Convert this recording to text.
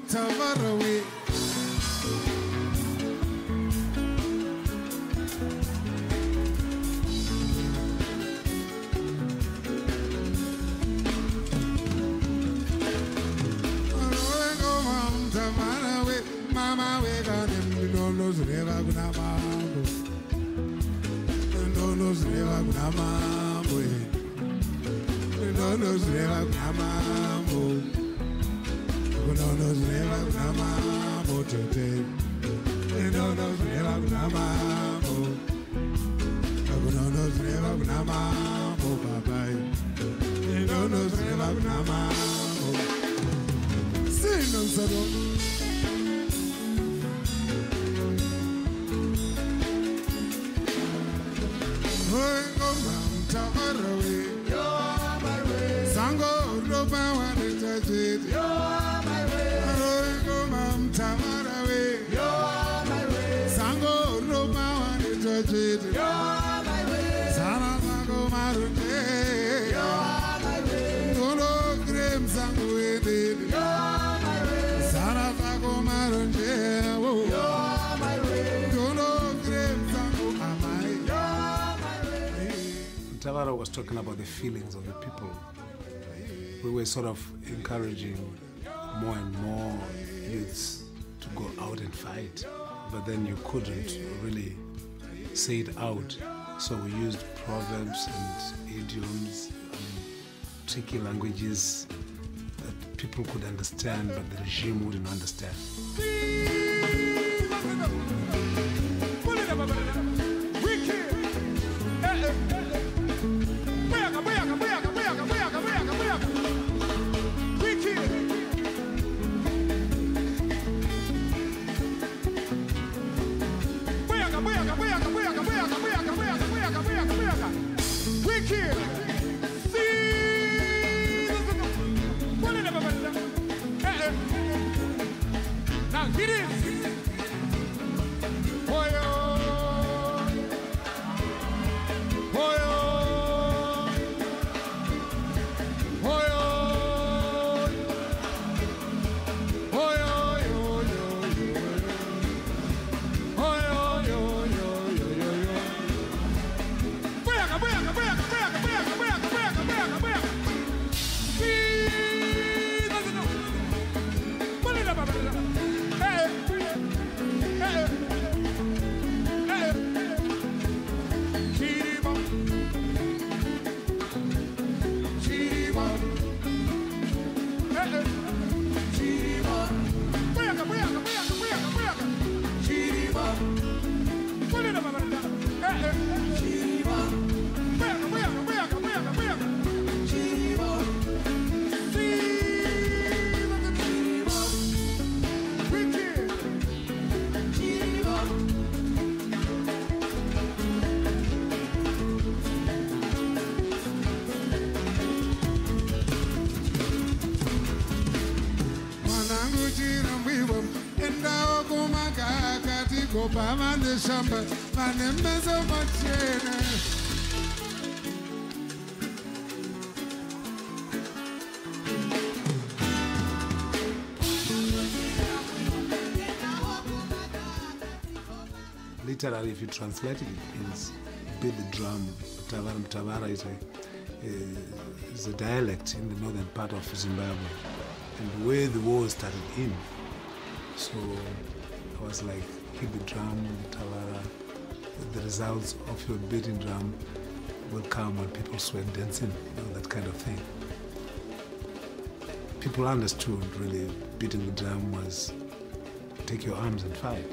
Tavarawe. Mama, we got him. No knows never gonna mambo. No knows never gonna mambo. No knows never gonna mambo. No knows never gonna mambo today. No knows never gonna mambo. No knows never gonna mambo. Bye bye. No knows never gonna mambo. Sing on song. You are my way. Sango loba wane tajit. You are my way. Go mam tamarawe. You are my way. Sango loba wane tajit. You are my way. Sana sango marunje. You are my way. Golo grem sango edid. You are my way. Sana sango marunje. You are my way. Golo grem sango amai. You are my way. Tavara was talking about the feelings of the people. We were sort of encouraging more and more youths to go out and fight, but then you couldn't really say it out. So we used proverbs and idioms and tricky languages that people could understand, but the regime wouldn't understand. Now get it. Pamande shamba manembezo machene. Literally, if you translate it, it means beat the drum. Tavara is a dialect in the northern part of Zimbabwe, and where the war started in. So I was like, hit the drum, Tavara. The results of your beating drum will come when people sweat dancing, that kind of thing. People understood really beating the drum was take your arms and fight.